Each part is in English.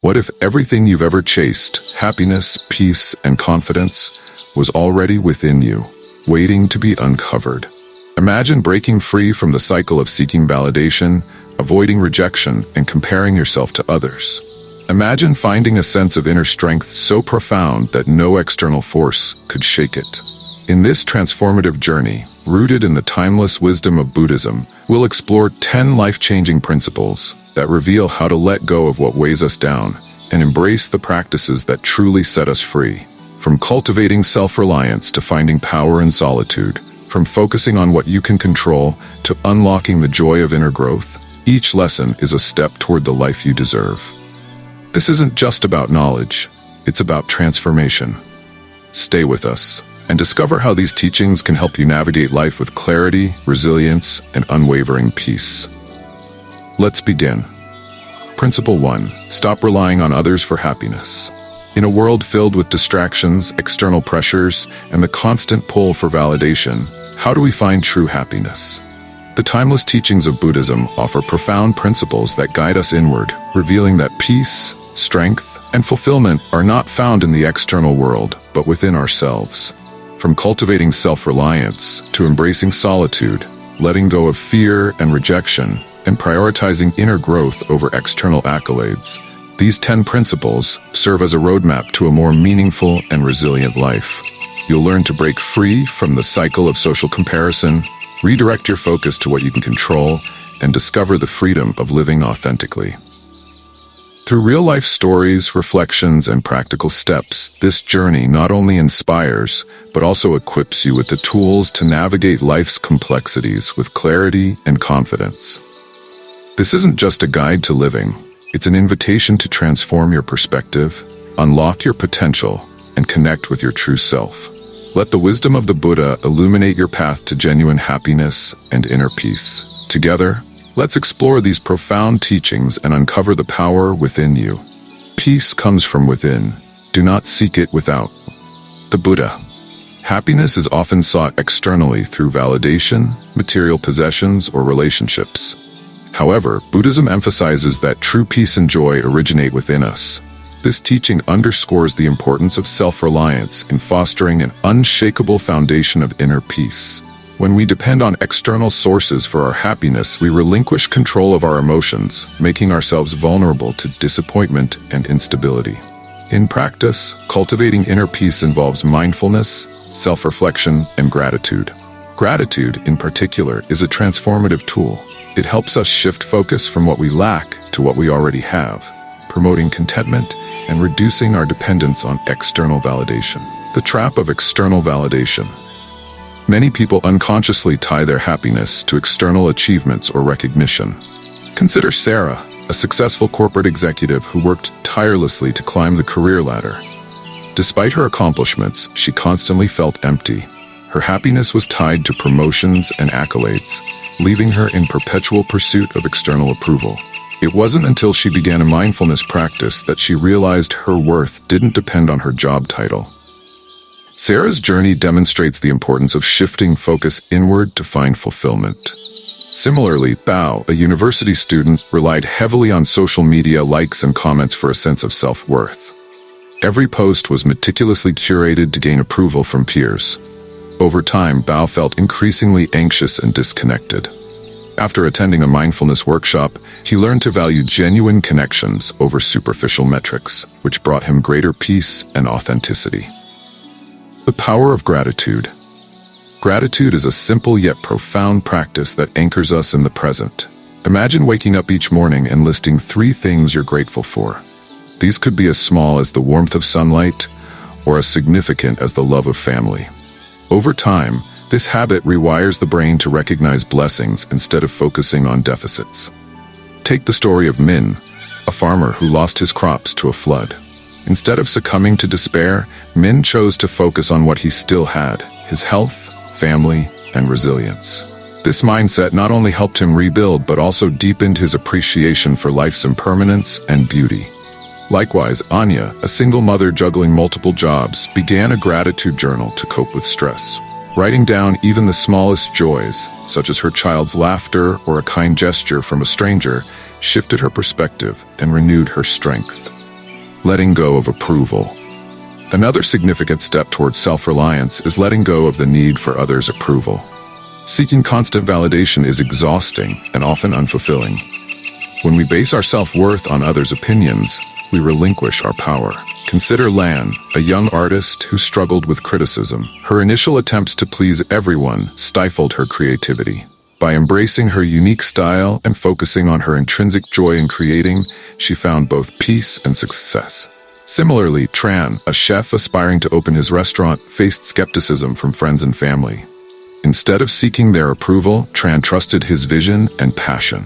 What if everything you've ever chased, happiness, peace, and confidence, was already within you, waiting to be uncovered? Imagine breaking free from the cycle of seeking validation, avoiding rejection, and comparing yourself to others. Imagine finding a sense of inner strength so profound that no external force could shake it. In this transformative journey, rooted in the timeless wisdom of Buddhism, we'll explore 10 life-changing principles that reveal how to let go of what weighs us down and embrace the practices that truly set us free. From cultivating self-reliance to finding power in solitude, from focusing on what you can control to unlocking the joy of inner growth, each lesson is a step toward the life you deserve. This isn't just about knowledge, it's about transformation. Stay with us and discover how these teachings can help you navigate life with clarity, resilience, and unwavering peace. Let's begin. Principle 1. Stop relying on others for happiness. In a world filled with distractions, external pressures, and the constant pull for validation, how do we find true happiness? The timeless teachings of Buddhism offer profound principles that guide us inward, revealing that peace, strength, and fulfillment are not found in the external world, but within ourselves. From cultivating self-reliance to embracing solitude, letting go of fear and rejection, and prioritizing inner growth over external accolades, these 10 principles serve as a roadmap to a more meaningful and resilient life. You'll learn to break free from the cycle of social comparison, redirect your focus to what you can control, and discover the freedom of living authentically. Through real-life stories, reflections, and practical steps, this journey not only inspires, but also equips you with the tools to navigate life's complexities with clarity and confidence. This isn't just a guide to living, it's an invitation to transform your perspective, unlock your potential, and connect with your true self. Let the wisdom of the Buddha illuminate your path to genuine happiness and inner peace. Together, let's explore these profound teachings and uncover the power within you. Peace comes from within. Do not seek it without. The Buddha. Happiness is often sought externally through validation, material possessions, or relationships. However, Buddhism emphasizes that true peace and joy originate within us. This teaching underscores the importance of self-reliance in fostering an unshakable foundation of inner peace. When we depend on external sources for our happiness, we relinquish control of our emotions, making ourselves vulnerable to disappointment and instability. In practice, cultivating inner peace involves mindfulness, self-reflection, and gratitude. Gratitude, in particular, is a transformative tool. It helps us shift focus from what we lack to what we already have, promoting contentment and reducing our dependence on external validation. The trap of external validation. Many people unconsciously tie their happiness to external achievements or recognition. Consider Sarah, a successful corporate executive who worked tirelessly to climb the career ladder. Despite her accomplishments, she constantly felt empty. Her happiness was tied to promotions and accolades, leaving her in perpetual pursuit of external approval. It wasn't until she began a mindfulness practice that she realized her worth didn't depend on her job title. Sarah's journey demonstrates the importance of shifting focus inward to find fulfillment. Similarly, Bao, a university student, relied heavily on social media likes and comments for a sense of self-worth. Every post was meticulously curated to gain approval from peers. Over time, Bao felt increasingly anxious and disconnected. After attending a mindfulness workshop, he learned to value genuine connections over superficial metrics, which brought him greater peace and authenticity. The power of gratitude. Gratitude is a simple yet profound practice that anchors us in the present. Imagine waking up each morning and listing 3 things you're grateful for. These could be as small as the warmth of sunlight or as significant as the love of family. Over time, this habit rewires the brain to recognize blessings instead of focusing on deficits. Take the story of Min, a farmer who lost his crops to a flood. Instead of succumbing to despair, Min chose to focus on what he still had: his health, family, and resilience. This mindset not only helped him rebuild but also deepened his appreciation for life's impermanence and beauty. Likewise, Anya, a single mother juggling multiple jobs, began a gratitude journal to cope with stress. Writing down even the smallest joys, such as her child's laughter or a kind gesture from a stranger, shifted her perspective and renewed her strength. letting go of approval. Another significant step towards self-reliance is letting go of the need for others' approval. Seeking constant validation is exhausting and often unfulfilling. When we base our self-worth on others' opinions, we relinquish our power. Consider Lan, a young artist who struggled with criticism. Her initial attempts to please everyone stifled her creativity. By embracing her unique style and focusing on her intrinsic joy in creating, she found both peace and success. Similarly, Tran, a chef aspiring to open his restaurant, faced skepticism from friends and family. Instead of seeking their approval, Tran trusted his vision and passion.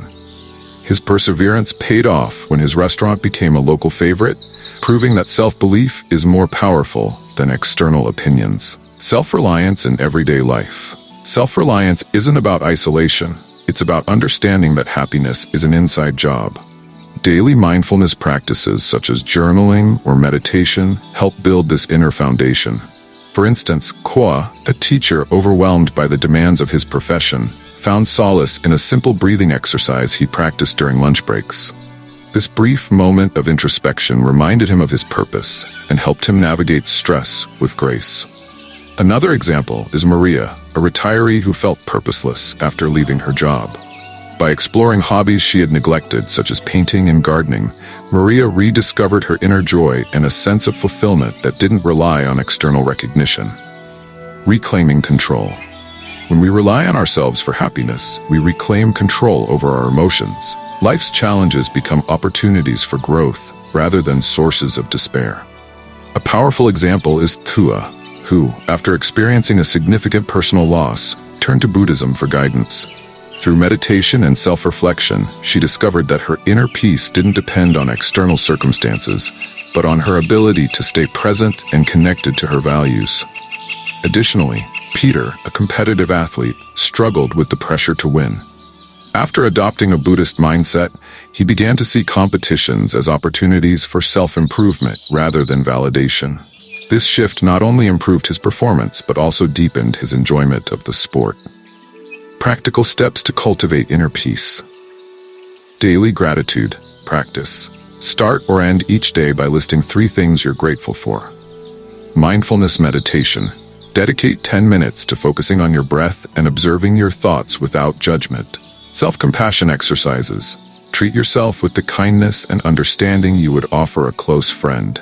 His perseverance paid off when his restaurant became a local favorite, proving that self-belief is more powerful than external opinions. Self-reliance in everyday life. Self-reliance isn't about isolation. It's about understanding that happiness is an inside job. Daily mindfulness practices such as journaling or meditation help build this inner foundation. For instance, Kwa, a teacher overwhelmed by the demands of his profession, found solace in a simple breathing exercise he practiced during lunch breaks. This brief moment of introspection reminded him of his purpose and helped him navigate stress with grace. Another example is Maria, a retiree who felt purposeless after leaving her job. By exploring hobbies she had neglected, such as painting and gardening, Maria rediscovered her inner joy and a sense of fulfillment that didn't rely on external recognition. Reclaiming control. When we rely on ourselves for happiness, we reclaim control over our emotions. Life's challenges become opportunities for growth rather than sources of despair. A powerful example is Thua, who, after experiencing a significant personal loss, turned to Buddhism for guidance. Through meditation and self-reflection, she discovered that her inner peace didn't depend on external circumstances, but on her ability to stay present and connected to her values. Additionally, Peter, a competitive athlete, struggled with the pressure to win. After adopting a Buddhist mindset, he began to see competitions as opportunities for self-improvement rather than validation. This shift not only improved his performance, but also deepened his enjoyment of the sport. Practical steps to cultivate inner peace. Daily gratitude practice. Start or end each day by listing 3 things you're grateful for. Mindfulness meditation. Dedicate 10 minutes to focusing on your breath and observing your thoughts without judgment. Self-compassion exercises. Treat yourself with the kindness and understanding you would offer a close friend.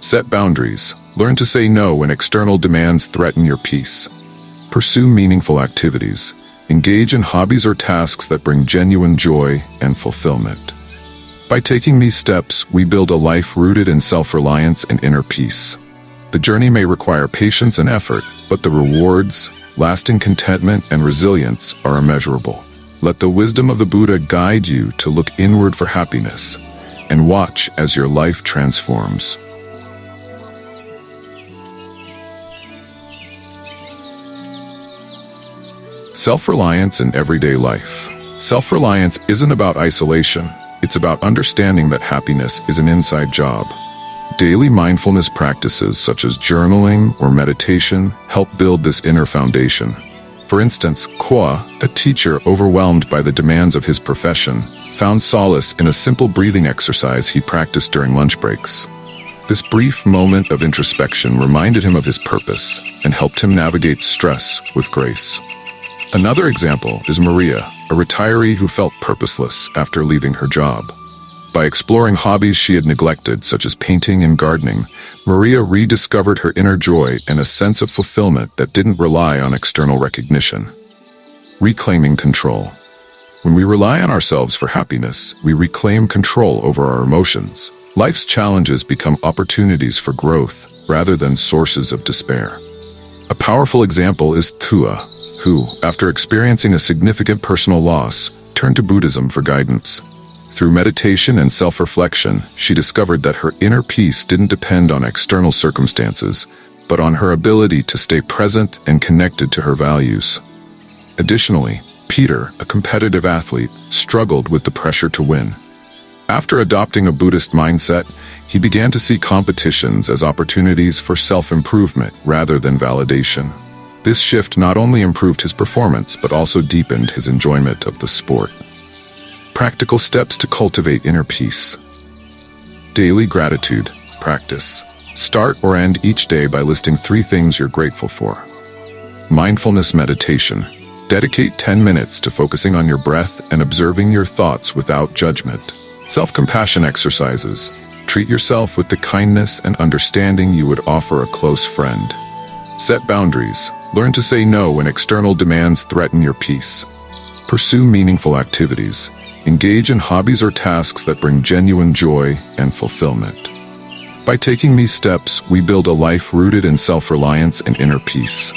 Set boundaries. Learn to say no when external demands threaten your peace. Pursue meaningful activities. Engage in hobbies or tasks that bring genuine joy and fulfillment. By taking these steps, we build a life rooted in self-reliance and inner peace. The journey may require patience and effort, but the rewards, lasting contentment, and resilience are immeasurable. Let the wisdom of the Buddha guide you to look inward for happiness, and watch as your life transforms. Self-reliance in everyday life. Self-reliance isn't about isolation. It's about understanding that happiness is an inside job. Daily mindfulness practices such as journaling or meditation help build this inner foundation. For instance, Kwa, a teacher overwhelmed by the demands of his profession, found solace in a simple breathing exercise he practiced during lunch breaks. This brief moment of introspection reminded him of his purpose and helped him navigate stress with grace. Another example is Maria, a retiree who felt purposeless after leaving her job. By exploring hobbies she had neglected, such as painting and gardening, Maria rediscovered her inner joy and a sense of fulfillment that didn't rely on external recognition. Reclaiming control. When we rely on ourselves for happiness, we reclaim control over our emotions. Life's challenges become opportunities for growth rather than sources of despair. A powerful example is Thua, who, after experiencing a significant personal loss, turned to Buddhism for guidance. Through meditation and self-reflection, she discovered that her inner peace didn't depend on external circumstances, but on her ability to stay present and connected to her values. Additionally, Peter, a competitive athlete, struggled with the pressure to win. After adopting a Buddhist mindset, he began to see competitions as opportunities for self-improvement rather than validation. This shift not only improved his performance, but also deepened his enjoyment of the sport. Practical steps to cultivate inner peace. Daily gratitude Practice. Start or end each day by listing 3 things you're grateful for. Mindfulness meditation. Dedicate 10 minutes to focusing on your breath and observing your thoughts without judgment. Self-compassion exercises. Treat yourself with the kindness and understanding you would offer a close friend. Set boundaries. Learn to say no when external demands threaten your peace. Pursue meaningful activities. Engage in hobbies or tasks that bring genuine joy and fulfillment. By taking these steps, we build a life rooted in self-reliance and inner peace.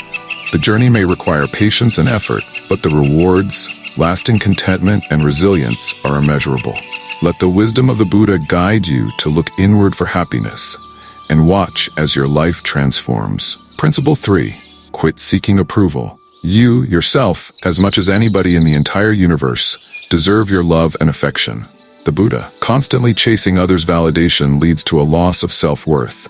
The journey may require patience and effort, but the rewards, lasting contentment, and resilience are immeasurable. Let the wisdom of the Buddha guide you to look inward for happiness and watch as your life transforms. Principle 3. Quit seeking approval. You, yourself, as much as anybody in the entire universe, deserve your love and affection. The Buddha, constantly chasing others' validation leads to a loss of self-worth.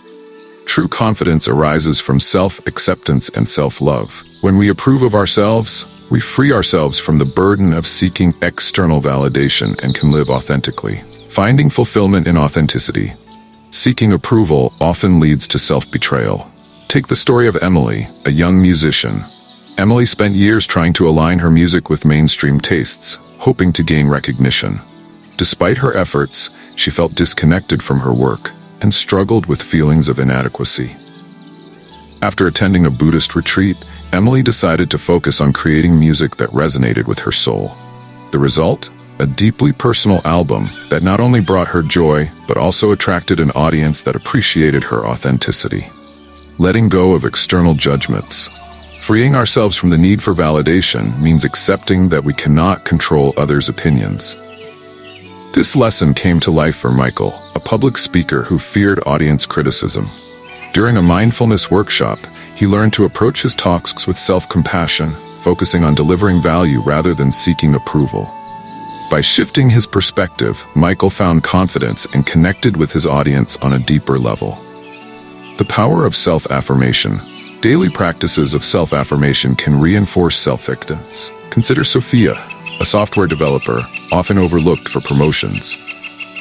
True confidence arises from self-acceptance and self-love. When we approve of ourselves, we free ourselves from the burden of seeking external validation and can live authentically. Finding fulfillment in authenticity. Seeking approval often leads to self-betrayal. Take the story of Emily, a young musician. Emily spent years trying to align her music with mainstream tastes, hoping to gain recognition. Despite her efforts, she felt disconnected from her work and struggled with feelings of inadequacy. After attending a Buddhist retreat, Emily decided to focus on creating music that resonated with her soul. The result? A deeply personal album that not only brought her joy, but also attracted an audience that appreciated her authenticity. Letting go of external judgments. Freeing ourselves from the need for validation means accepting that we cannot control others' opinions. This lesson came to life for Michael, a public speaker who feared audience criticism. During a mindfulness workshop, he learned to approach his talks with self-compassion, focusing on delivering value rather than seeking approval. By shifting his perspective, Michael found confidence and connected with his audience on a deeper level. The power of self-affirmation. Daily practices of self-affirmation can reinforce self-acceptance. Consider Sophia, a software developer, often overlooked for promotions.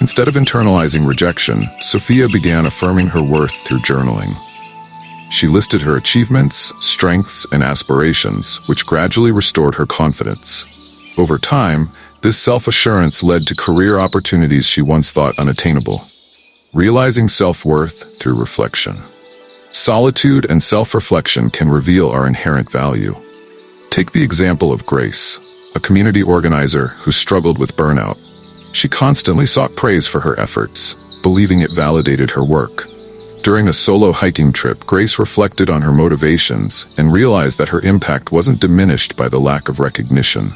Instead of internalizing rejection, Sophia began affirming her worth through journaling. She listed her achievements, strengths, and aspirations, which gradually restored her confidence. Over time, this self-assurance led to career opportunities she once thought unattainable. Realizing self-worth through reflection. Solitude and self-reflection can reveal our inherent value. Take the example of Grace, a community organizer who struggled with burnout. She constantly sought praise for her efforts, believing it validated her work. During a solo hiking trip, Grace reflected on her motivations and realized that her impact wasn't diminished by the lack of recognition.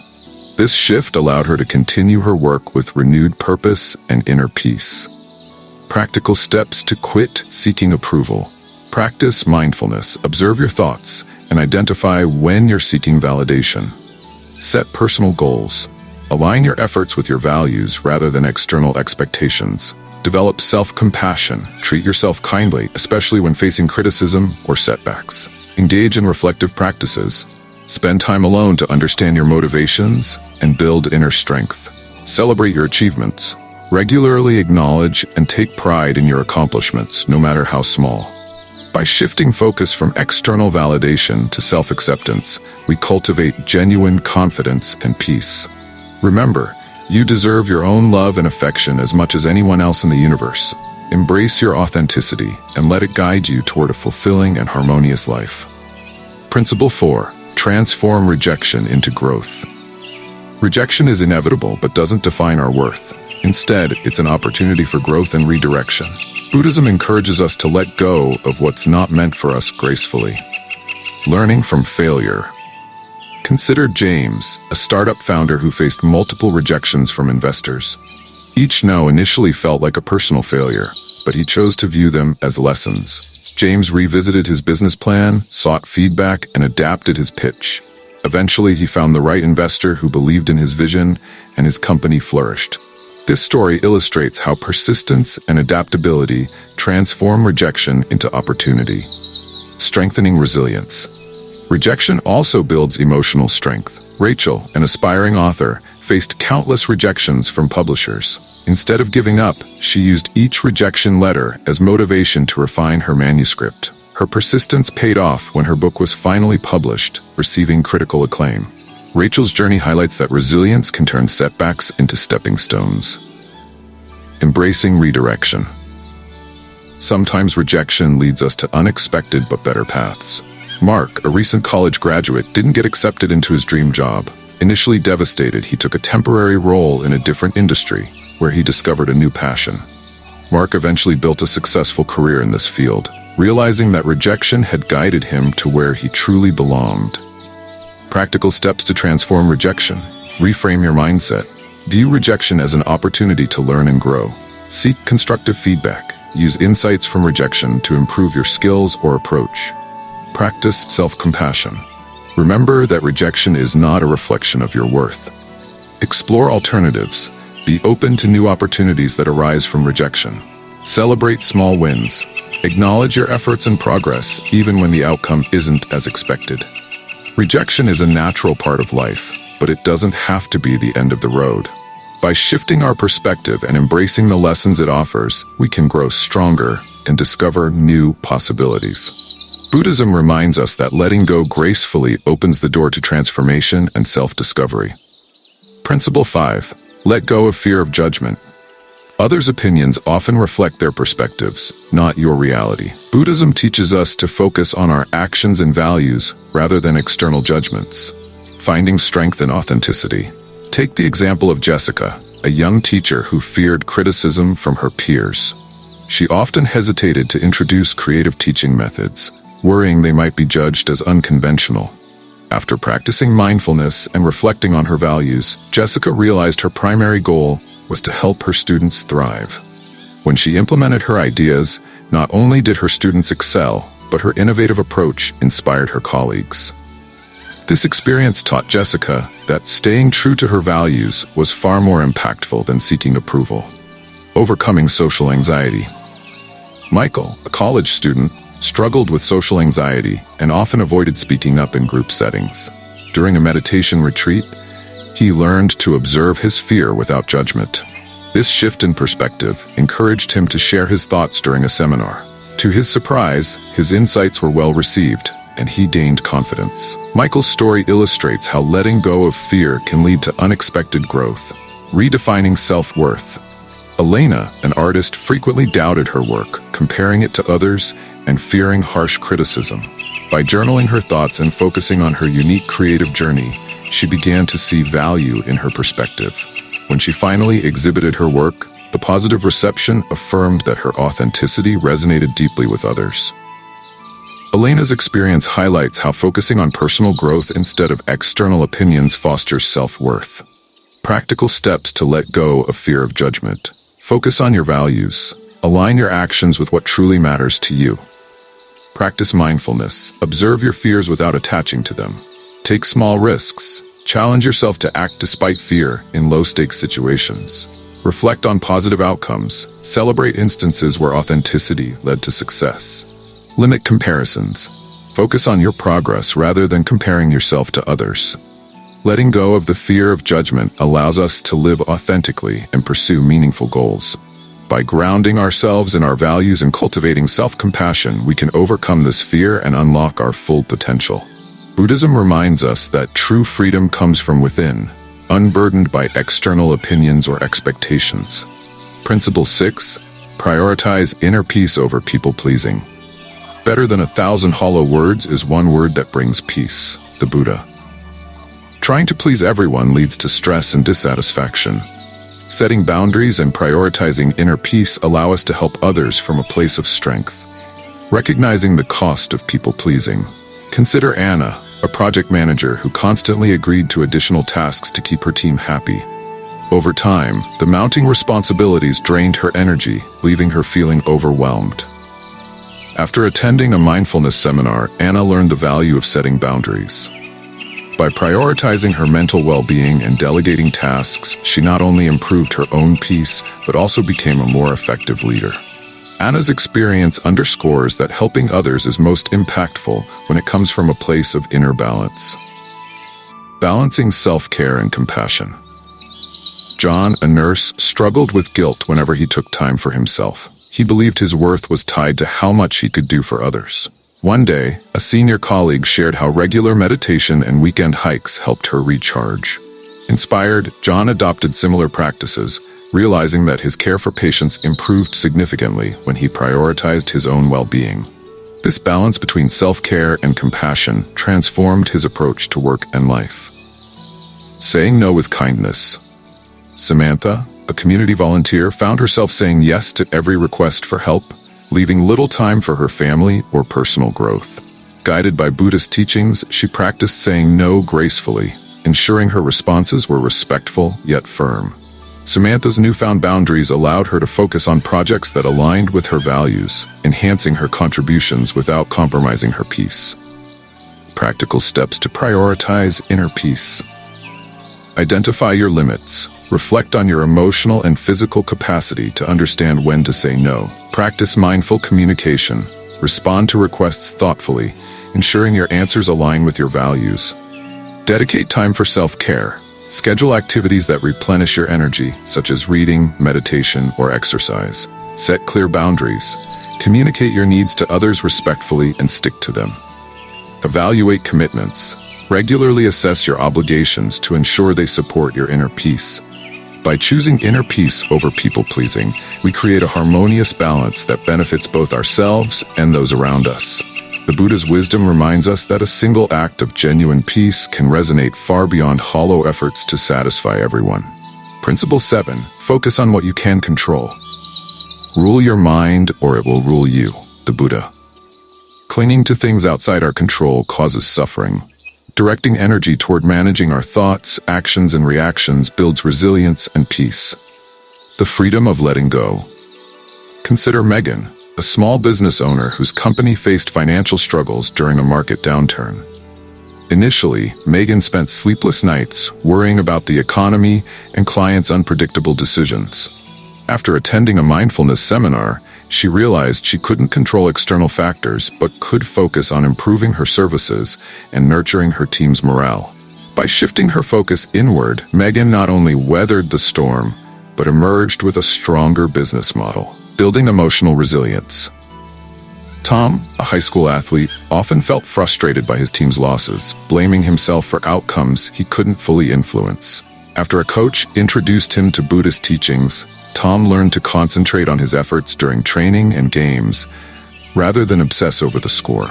This shift allowed her to continue her work with renewed purpose and inner peace. Practical steps to quit seeking approval. Practice mindfulness, observe your thoughts, and identify when you're seeking validation. Set personal goals. Align your efforts with your values rather than external expectations. Develop self-compassion. Treat yourself kindly, especially when facing criticism or setbacks. Engage in reflective practices. Spend time alone to understand your motivations and build inner strength. Celebrate your achievements. Regularly acknowledge and take pride in your accomplishments, no matter how small. By shifting focus from external validation to self-acceptance, we cultivate genuine confidence and peace. Remember, you deserve your own love and affection as much as anyone else in the universe. Embrace your authenticity and let it guide you toward a fulfilling and harmonious life. Principle 4. Transform rejection into growth. Rejection is inevitable but doesn't define our worth. Instead, it's an opportunity for growth and redirection. Buddhism encourages us to let go of what's not meant for us gracefully. Learning from failure. Consider James, a startup founder who faced multiple rejections from investors. Each no initially felt like a personal failure, but he chose to view them as lessons. James revisited his business plan, sought feedback, and adapted his pitch. Eventually, he found the right investor who believed in his vision, and his company flourished. This story illustrates how persistence and adaptability transform rejection into opportunity. Strengthening resilience. Rejection also builds emotional strength. Rachel, an aspiring author, faced countless rejections from publishers. Instead of giving up, she used each rejection letter as motivation to refine her manuscript. Her persistence paid off when her book was finally published, receiving critical acclaim. Rachel's journey highlights that resilience can turn setbacks into stepping stones. Embracing redirection. Sometimes rejection leads us to unexpected but better paths. Mark, a recent college graduate, didn't get accepted into his dream job. Initially devastated, he took a temporary role in a different industry, where he discovered a new passion. Mark eventually built a successful career in this field, realizing that rejection had guided him to where he truly belonged. Practical steps to transform rejection. Reframe your mindset. View rejection as an opportunity to learn and grow. Seek constructive feedback. Use insights from rejection to improve your skills or approach. Practice self-compassion. Remember that rejection is not a reflection of your worth. Explore alternatives. Be open to new opportunities that arise from rejection. Celebrate small wins. Acknowledge your efforts and progress, even when the outcome isn't as expected. Rejection is a natural part of life, but it doesn't have to be the end of the road. By shifting our perspective and embracing the lessons it offers, we can grow stronger and discover new possibilities. Buddhism reminds us that letting go gracefully opens the door to transformation and self-discovery. Principle 5. Let go of fear of judgment. Others' opinions often reflect their perspectives, not your reality. Buddhism teaches us to focus on our actions and values rather than external judgments. Finding strength in authenticity. Take the example of Jessica, a young teacher who feared criticism from her peers. She often hesitated to introduce creative teaching methods, worrying they might be judged as unconventional. After practicing mindfulness and reflecting on her values, Jessica realized her primary goal was to help her students thrive. When she implemented her ideas, not only did her students excel, but her innovative approach inspired her colleagues. This experience taught Jessica that staying true to her values was far more impactful than seeking approval. Overcoming social anxiety. Michael, a college student, struggled with social anxiety and often avoided speaking up in group settings. During a meditation retreat, he learned to observe his fear without judgment. This shift in perspective encouraged him to share his thoughts during a seminar. To his surprise, his insights were well received, and he gained confidence. Michael's story illustrates how letting go of fear can lead to unexpected growth. Redefining self-worth. Elena, an artist, frequently doubted her work, comparing it to others and fearing harsh criticism. By journaling her thoughts and focusing on her unique creative journey, she began to see value in her perspective. When she finally exhibited her work, the positive reception affirmed that her authenticity resonated deeply with others. Elena's experience highlights how focusing on personal growth instead of external opinions fosters self-worth. Practical steps to let go of fear of judgment. Focus on your values. Align your actions with what truly matters to you. Practice mindfulness. Observe your fears without attaching to them. Take small risks. Challenge yourself to act despite fear in low-stakes situations. Reflect on positive outcomes. Celebrate instances where authenticity led to success. Limit comparisons. Focus on your progress rather than comparing yourself to others. Letting go of the fear of judgment allows us to live authentically and pursue meaningful goals. By grounding ourselves in our values and cultivating self-compassion, we can overcome this fear and unlock our full potential. Buddhism reminds us that true freedom comes from within, unburdened by external opinions or expectations. Principle 6. Prioritize inner peace over people-pleasing. Better than 1,000 hollow words is one word that brings peace, the Buddha. Trying to please everyone leads to stress and dissatisfaction. Setting boundaries and prioritizing inner peace allow us to help others from a place of strength. Recognizing the cost of people-pleasing. Consider Anna, a project manager who constantly agreed to additional tasks to keep her team happy. Over time, the mounting responsibilities drained her energy, leaving her feeling overwhelmed. After attending a mindfulness seminar, Anna learned the value of setting boundaries. By prioritizing her mental well-being and delegating tasks, she not only improved her own peace, but also became a more effective leader. Anna's experience underscores that helping others is most impactful when it comes from a place of inner balance. Balancing self-care and compassion. John, a nurse, struggled with guilt whenever he took time for himself. He believed his worth was tied to how much he could do for others. One day, a senior colleague shared how regular meditation and weekend hikes helped her recharge. Inspired, John adopted similar practices, realizing that his care for patients improved significantly when he prioritized his own well-being. This balance between self-care and compassion transformed his approach to work and life. Saying no with kindness. Samantha, a community volunteer, found herself saying yes to every request for help, leaving little time for her family or personal growth. Guided by Buddhist teachings, she practiced saying no gracefully, ensuring her responses were respectful yet firm. Samantha's newfound boundaries allowed her to focus on projects that aligned with her values, enhancing her contributions without compromising her peace. Practical steps to prioritize inner peace. Identify your limits. Reflect on your emotional and physical capacity to understand when to say no. Practice mindful communication. Respond to requests thoughtfully, ensuring your answers align with your values. Dedicate time for self-care. Schedule activities that replenish your energy, such as reading, meditation, or exercise. Set clear boundaries. Communicate your needs to others respectfully and stick to them. Evaluate commitments. Regularly assess your obligations to ensure they support your inner peace. By choosing inner peace over people-pleasing, we create a harmonious balance that benefits both ourselves and those around us. The Buddha's wisdom reminds us that a single act of genuine peace can resonate far beyond hollow efforts to satisfy everyone. Principle 7. Focus on what you can control. Rule your mind or it will rule you. The Buddha. Clinging to things outside our control causes suffering. Directing energy toward managing our thoughts, actions, and reactions builds resilience and peace. The freedom of letting go. Consider Megan, a small business owner whose company faced financial struggles during a market downturn. Initially, Megan spent sleepless nights worrying about the economy and clients' unpredictable decisions. After attending a mindfulness seminar, she realized she couldn't control external factors but could focus on improving her services and nurturing her team's morale. By shifting her focus inward, Megan not only weathered the storm, but emerged with a stronger business model, building emotional resilience. Tom, a high school athlete, often felt frustrated by his team's losses, blaming himself for outcomes he couldn't fully influence. After a coach introduced him to Buddhist teachings, Tom learned to concentrate on his efforts during training and games, rather than obsess over the score.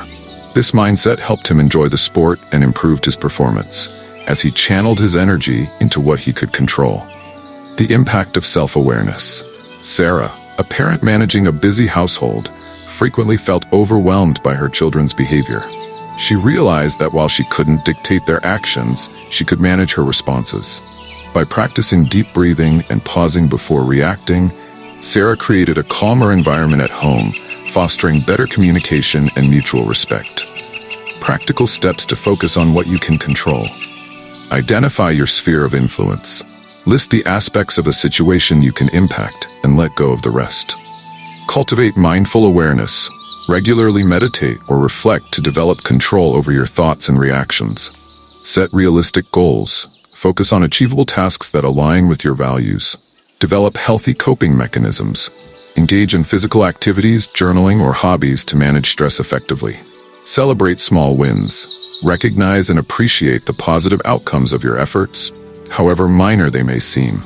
This mindset helped him enjoy the sport and improved his performance, as he channeled his energy into what he could control. The impact of self-awareness. Sarah, a parent managing a busy household, frequently felt overwhelmed by her children's behavior. She realized that while she couldn't dictate their actions, she could manage her responses. By practicing deep breathing and pausing before reacting, Sarah created a calmer environment at home, fostering better communication and mutual respect. Practical steps to focus on what you can control. Identify your sphere of influence. List the aspects of a situation you can impact and let go of the rest. Cultivate mindful awareness. Regularly meditate or reflect to develop control over your thoughts and reactions. Set realistic goals. Focus on achievable tasks that align with your values. Develop healthy coping mechanisms. Engage in physical activities, journaling, or hobbies to manage stress effectively. Celebrate small wins. Recognize and appreciate the positive outcomes of your efforts, however minor they may seem.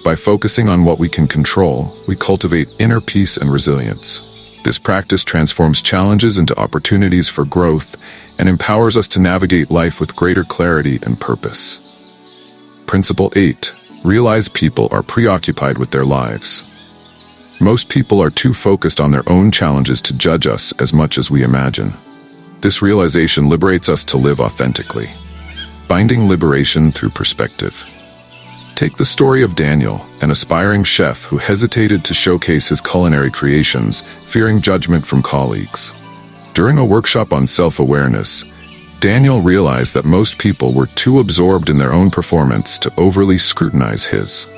By focusing on what we can control, we cultivate inner peace and resilience. This practice transforms challenges into opportunities for growth and empowers us to navigate life with greater clarity and purpose. Principle 8. Realize people are preoccupied with their lives. Most people are too focused on their own challenges to judge us as much as we imagine. This realization liberates us to live authentically. Finding liberation through perspective. Take the story of Daniel, an aspiring chef who hesitated to showcase his culinary creations, fearing judgment from colleagues. During a workshop on self-awareness, Daniel realized that most people were too absorbed in their own performance to overly scrutinize his.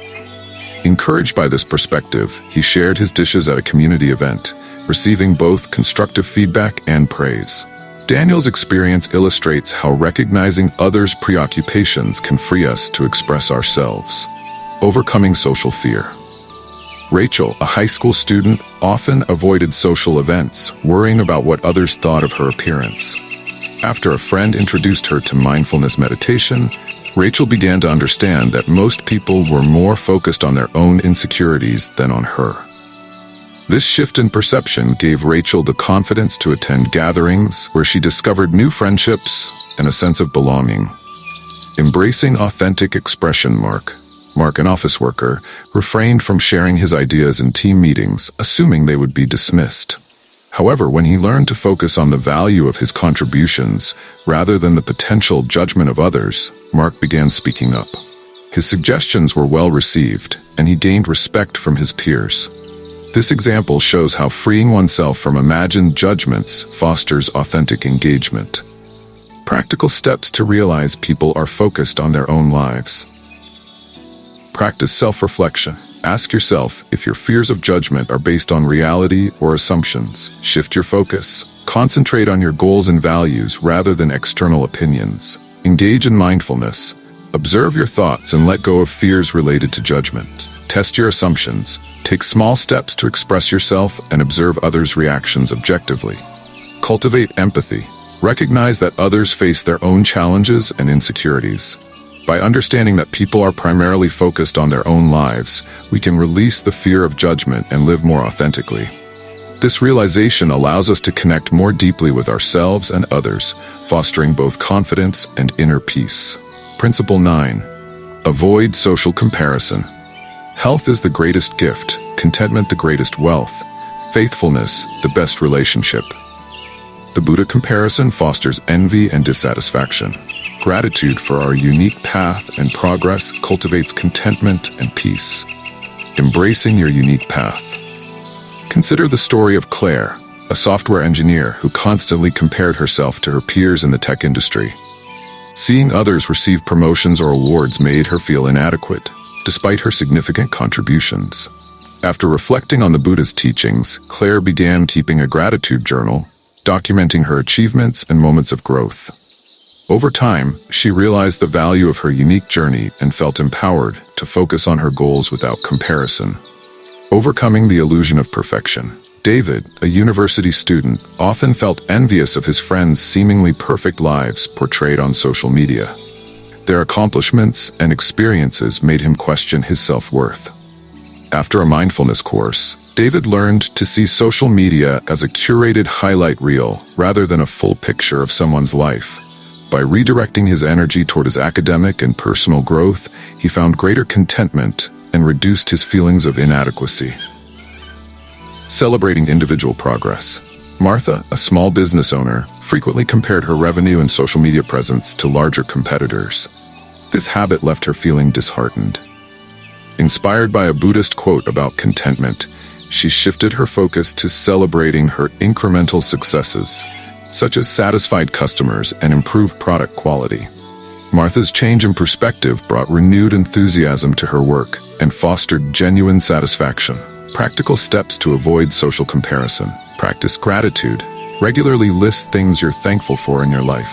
Encouraged by this perspective, he shared his dishes at a community event, receiving both constructive feedback and praise. Daniel's experience illustrates how recognizing others' preoccupations can free us to express ourselves. Overcoming social fear. Rachel, a high school student, often avoided social events, worrying about what others thought of her appearance. After a friend introduced her to mindfulness meditation, Rachel began to understand that most people were more focused on their own insecurities than on her. This shift in perception gave Rachel the confidence to attend gatherings where she discovered new friendships and a sense of belonging. Embracing authentic expression. Mark, an office worker, refrained from sharing his ideas in team meetings, assuming they would be dismissed. However, when he learned to focus on the value of his contributions rather than the potential judgment of others, Mark began speaking up. His suggestions were well received, and he gained respect from his peers. This example shows how freeing oneself from imagined judgments fosters authentic engagement. Practical steps to realize people are focused on their own lives. Practice self-reflection. Ask yourself if your fears of judgment are based on reality or assumptions. Shift your focus. Concentrate on your goals and values rather than external opinions. Engage in mindfulness. Observe your thoughts and let go of fears related to judgment. Test your assumptions. Take small steps to express yourself and observe others' reactions objectively. Cultivate empathy. Recognize that others face their own challenges and insecurities. By understanding that people are primarily focused on their own lives, we can release the fear of judgment and live more authentically. This realization allows us to connect more deeply with ourselves and others, fostering both confidence and inner peace. Principle 9. Avoid social comparison. Health is the greatest gift, contentment the greatest wealth, faithfulness the best relationship. The Buddha comparison fosters envy and dissatisfaction. Gratitude for our unique path and progress cultivates contentment and peace. Embracing your unique path. Consider the story of Claire, a software engineer who constantly compared herself to her peers in the tech industry. Seeing others receive promotions or awards made her feel inadequate, despite her significant contributions. After reflecting on the Buddha's teachings, Claire began keeping a gratitude journal, documenting her achievements and moments of growth. Over time, she realized the value of her unique journey and felt empowered to focus on her goals without comparison. Overcoming the illusion of perfection. David, a university student, often felt envious of his friends' seemingly perfect lives portrayed on social media. Their accomplishments and experiences made him question his self-worth. After a mindfulness course, David learned to see social media as a curated highlight reel rather than a full picture of someone's life. By redirecting his energy toward his academic and personal growth, he found greater contentment and reduced his feelings of inadequacy. Celebrating individual progress. Martha, a small business owner, frequently compared her revenue and social media presence to larger competitors. This habit left her feeling disheartened. Inspired by a Buddhist quote about contentment, she shifted her focus to celebrating her incremental successes, such as satisfied customers and improved product quality. Martha's change in perspective brought renewed enthusiasm to her work and fostered genuine satisfaction. Practical steps to avoid social comparison. Practice gratitude. Regularly list things you're thankful for in your life.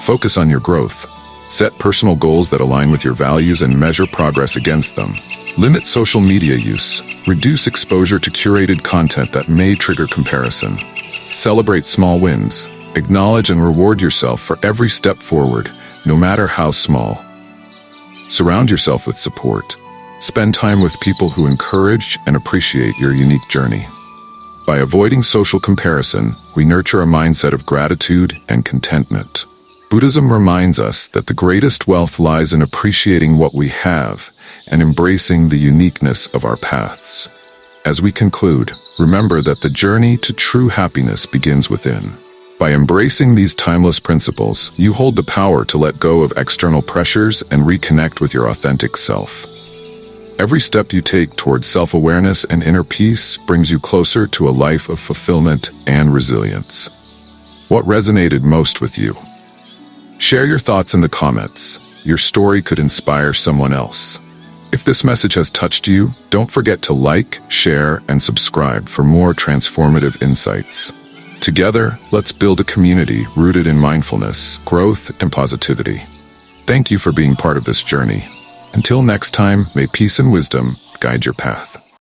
Focus on your growth. Set personal goals that align with your values and measure progress against them. Limit social media use. Reduce exposure to curated content that may trigger comparison. Celebrate small wins. Acknowledge and reward yourself for every step forward, no matter how small. Surround yourself with support. Spend time with people who encourage and appreciate your unique journey. By avoiding social comparison, we nurture a mindset of gratitude and contentment. Buddhism reminds us that the greatest wealth lies in appreciating what we have and embracing the uniqueness of our paths. As we conclude, remember that the journey to true happiness begins within. By embracing these timeless principles, you hold the power to let go of external pressures and reconnect with your authentic self. Every step you take towards self-awareness and inner peace brings you closer to a life of fulfillment and resilience. What resonated most with you? Share your thoughts in the comments. Your story could inspire someone else. If this message has touched you, don't forget to like, share, and subscribe for more transformative insights. Together, let's build a community rooted in mindfulness, growth, and positivity. Thank you for being part of this journey. Until next time, may peace and wisdom guide your path.